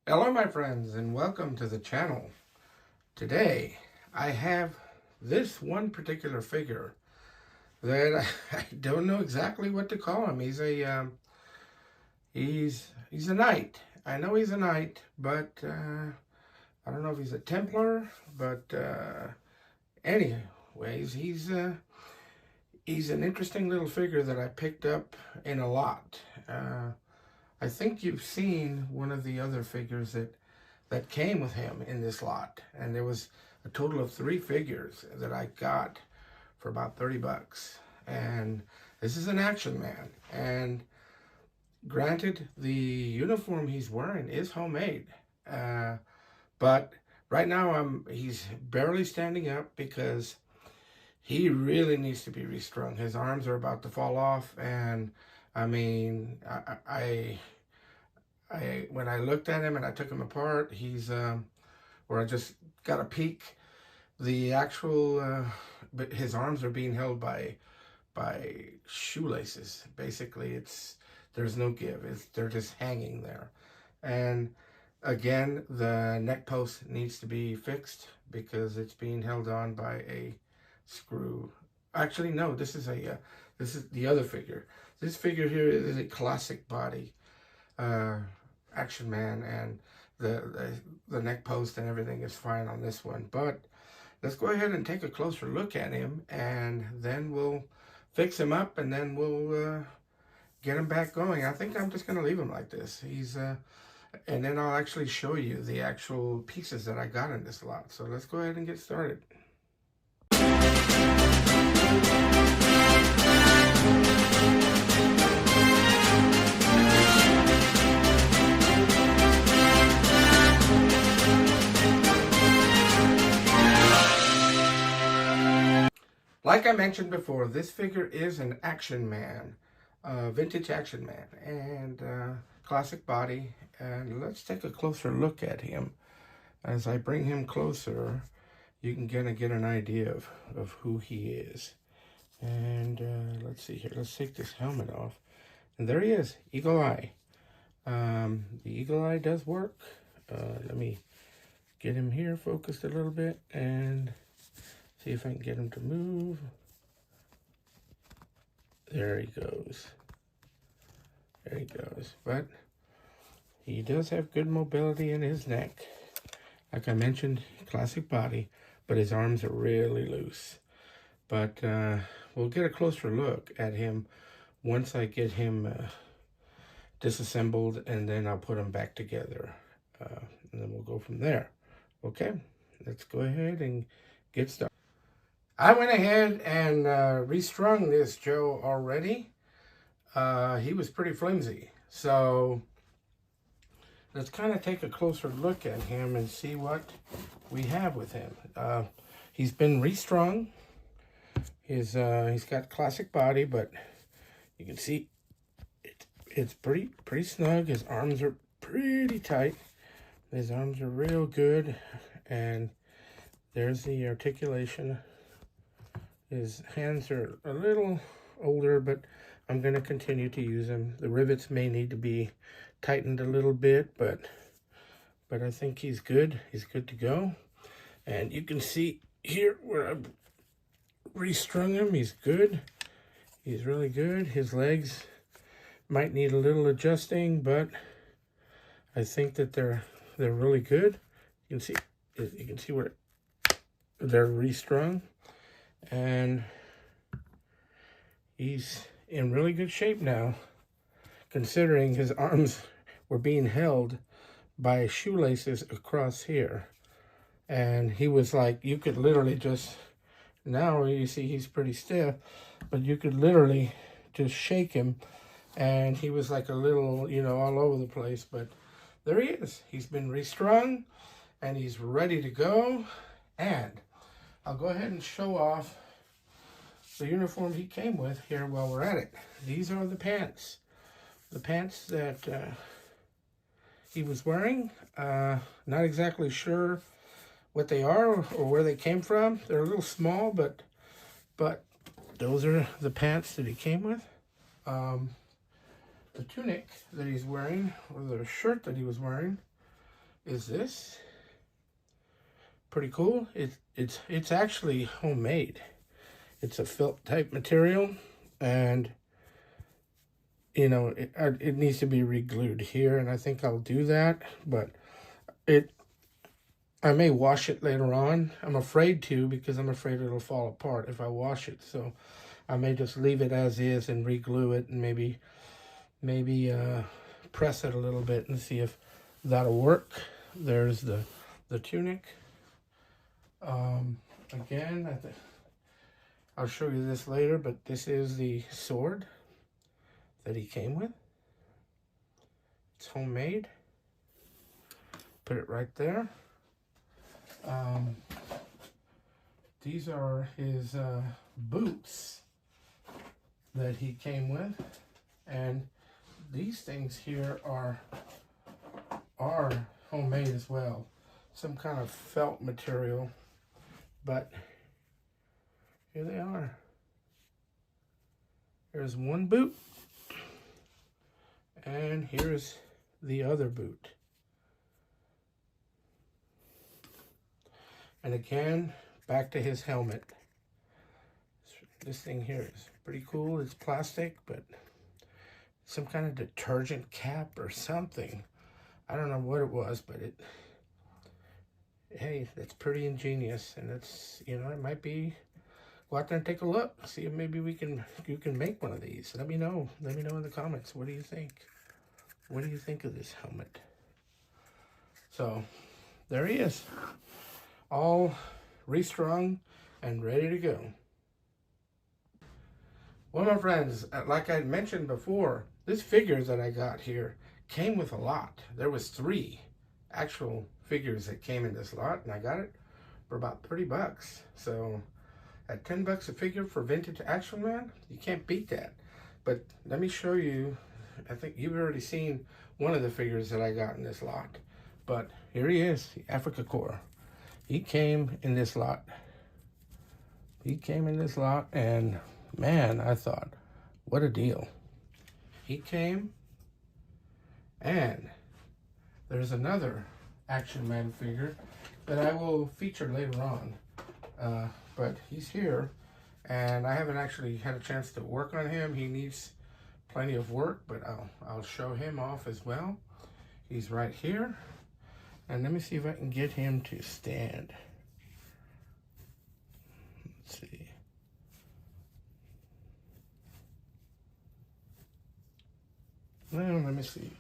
Hello my friends and welcome to the channel. Today I have this one particular figure that I don't know exactly what to call him. He's a knight. I know he's a knight, but I don't know if he's a Templar, but anyways, he's an interesting little figure that I picked up in a lot. I think you've seen one of the other figures that came with him in this lot, and there was a total of 3 figures that I got for about 30 bucks. And this is an Action Man, and granted, the uniform he's wearing is homemade, but right now he's barely standing up because he really needs to be restrung. His arms are about to fall off, and I mean, when I looked at him and I took him apart, where I just got a peek, the actual, but his arms are being held by shoelaces. Basically, there's no give. They're just hanging there. And again, the neck post needs to be fixed because it's being held on by a screw. Actually, no, this is the other figure. This figure here is a classic body Action Man, and the neck post and everything is fine on this one. But let's go ahead and take a closer look at him, and then we'll fix him up, and then we'll get him back going. I think I'm just going to leave him like this. And then I'll actually show you the actual pieces that I got in this lot. So let's go ahead and get started. Like I mentioned before, this figure is an Action Man, Vintage Action Man, and classic body. And let's take a closer look at him. As I bring him closer, you can kind of get an idea of who he is. And let's see here. Let's take this helmet off. And there he is, Eagle Eye. The Eagle Eye does work. Let me get him here focused a little bit and see if I can get him to move. There he goes. There he goes. But he does have good mobility in his neck. Like I mentioned, classic body, but his arms are really loose. But we'll get a closer look at him once I get him disassembled, and then I'll put him back together. And then we'll go from there. Okay, let's go ahead and get started. I went ahead and restrung this Joe already. He was pretty flimsy. So let's kind of take a closer look at him and see what we have with him. He's been restrung. He's got classic body, but you can see it's pretty snug. His arms are pretty tight. His arms are real good, and there's the articulation. His hands are a little older, but I'm going to continue to use them. The rivets may need to be tightened a little bit, but I think he's good. He's good to go. And you can see here where I've restrung him. He's good. He's really good. His legs might need a little adjusting, but I think that they're really good. You can see where they're restrung. And he's in really good shape now, considering his arms were being held by shoelaces across here. And he was like, you could literally just, now you see he's pretty stiff, but you could literally just shake him, and he was like a little, all over the place. But there he is. He's been restrung, and he's ready to go. And I'll go ahead and show off the uniform he came with here while we're at it. These are the pants. The pants that he was wearing. Not exactly sure what they are or where they came from. They're a little small, but those are the pants that he came with. The tunic that he's wearing, or the shirt that he was wearing, is this. Pretty cool. It's actually homemade. It's a felt type material, and you know, it needs to be re-glued here, and I think I'll do that, but I may wash it later on. I'm afraid to, because I'm afraid it'll fall apart if I wash it, so I may just leave it as is and re-glue it, and maybe press it a little bit and see if that'll work. There's the tunic. Again, I'll show you this later, but this is the sword that he came with. It's homemade. Put it right there. These are his boots that he came with, and these things here are homemade as well. Some kind of felt material, but here they are. Here's one boot, and here's the other boot. And again, back to his helmet. This thing here is pretty cool. It's plastic, but some kind of detergent cap or something. I don't know what it was, but hey, that's pretty ingenious. And it's, you know, it might be, go out there and take a look. See if maybe you can make one of these. Let me know. Let me know in the comments. What do you think? What do you think of this helmet? So, there he is. All restrung and ready to go. Well, my friends, like I mentioned before, this figure that I got here came with a lot. There was 3 actual figures that came in this lot, and I got it for about 30 bucks. So at 10 bucks a figure for Vintage Action Man, you can't beat that. But let me show you. I think you've already seen one of the figures that I got in this lot, but here he is, the Africa Core. He came in this lot. He came in this lot, and man, I thought, what a deal. He came, and there's another Action Man figure that I will feature later on. But he's here, and I haven't actually had a chance to work on him. He needs plenty of work, but I'll show him off as well. He's right here. And let me see if I can get him to stand. Let's see. Well, let me see.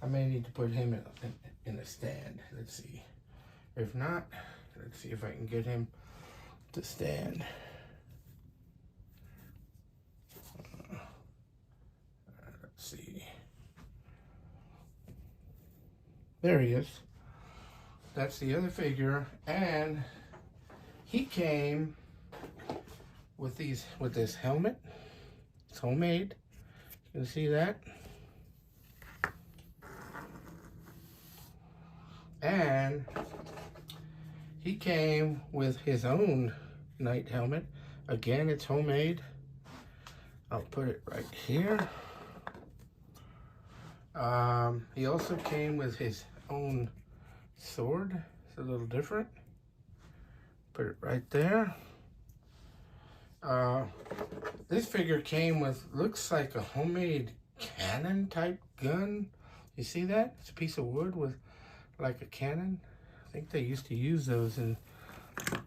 I may need to put him in a stand. Let's see. If not, let's see if I can get him to stand. Let's see. There he is. That's the other figure, and he came with this helmet. It's homemade. You can see that. And he came with his own knight helmet. Again, it's homemade. I'll put it right here. He also came with his own sword. It's a little different. Put it right there. This figure came with, looks like a homemade cannon type gun. You see that? It's a piece of wood with like a cannon. I think they used to use those in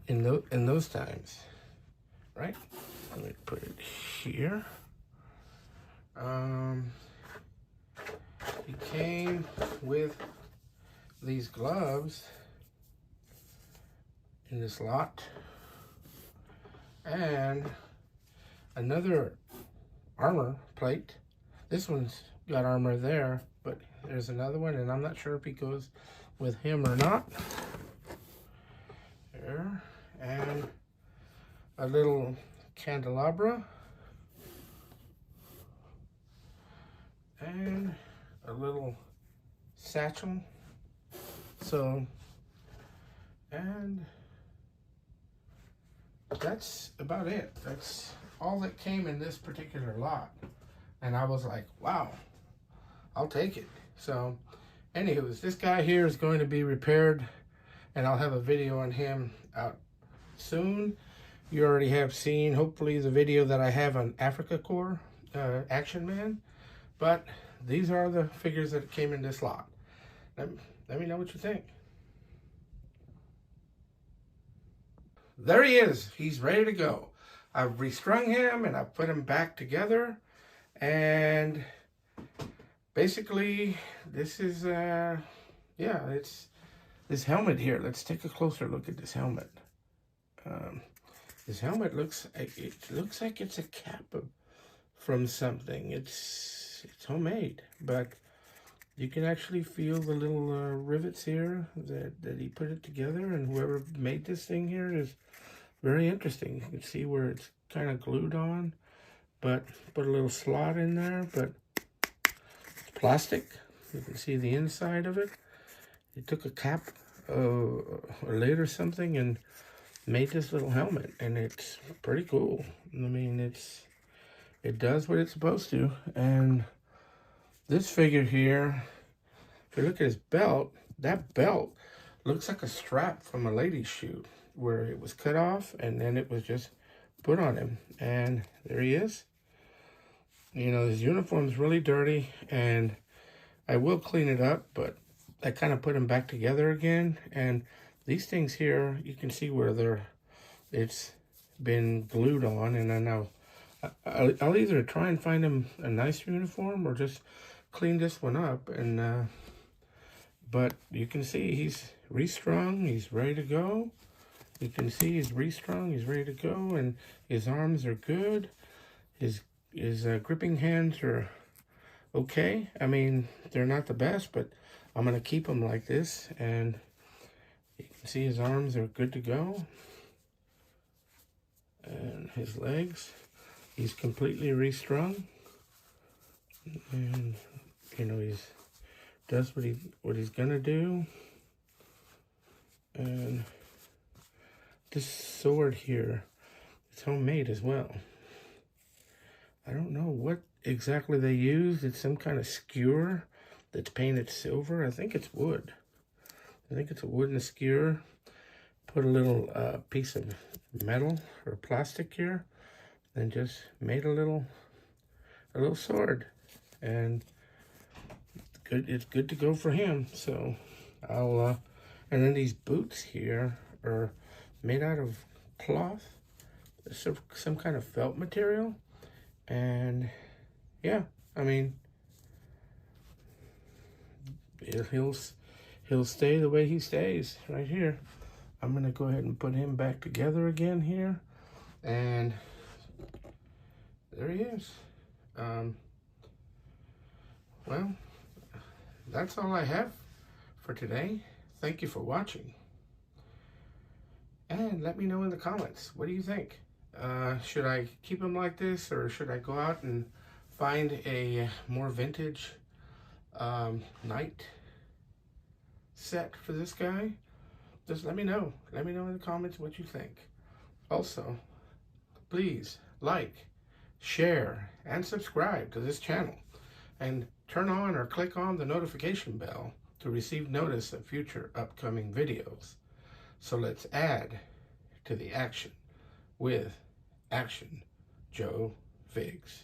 those times, right? Let me put it here. He came with these gloves in this lot, and another armor plate. This one's got armor there, but there's another one, and I'm not sure if he goes with him or not. There, and a little candelabra, and a little satchel. So, and that's about it. That's all that came in this particular lot. And I was like, wow, I'll take it. So Anywho, this guy here is going to be repaired, and I'll have a video on him out soon. You already have seen, hopefully, the video that I have on Africa Core Action Man. But these are the figures that came in this lot. Let me know what you think. There he is. He's ready to go. I've restrung him and I've put him back together. And basically, this is, yeah, it's this helmet here. Let's take a closer look at this helmet. This helmet looks like it's a cap from something. It's homemade, but you can actually feel the little rivets here that he put it together, and whoever made this thing here is very interesting. You can see where it's kind of glued on, but put a little slot in there, but it's plastic. You can see the inside of it. He took a cap, a lid or something, and made this little helmet, and it's pretty cool. I mean, it does what it's supposed to. And this figure here, if you look at his belt, that belt looks like a strap from a lady's shoe, where it was cut off and then it was just put on him. And there he is. You know, his uniform's really dirty, and I will clean it up, but I kind of put them back together again. And these things here, you can see where it's been glued on, and then I'll either try and find him a nice uniform or just clean this one up. And but you can see he's restrung, he's ready to go. You can see he's restrung, he's ready to go, and his arms are good. His gripping hands are okay. I mean, they're not the best, but I'm gonna keep them like this. And you can see his arms are good to go. And his legs, he's completely restrung. And, you know, he's does what he's gonna do. And this sword here, it's homemade as well. I don't know what exactly they used. It's some kind of skewer that's painted silver. I think it's wood. I think it's a wooden skewer. Put a little piece of metal or plastic here, and just made a little sword. And it's good to go for him. So I'll and then these boots here are made out of cloth, some kind of felt material. And yeah, I mean, he'll stay the way he stays right here. I'm gonna go ahead and put him back together again here, and there he is. Well, that's all I have for today. Thank you for watching, and let me know in the comments, what do you think? Should I keep him like this, or should I go out and find a more vintage knight set for this guy? Just let me know. Let me know in the comments what you think. Also, please like, share, and subscribe to this channel. And turn on or click on the notification bell to receive notice of future upcoming videos. So let's add to the action with Action Joe Figs.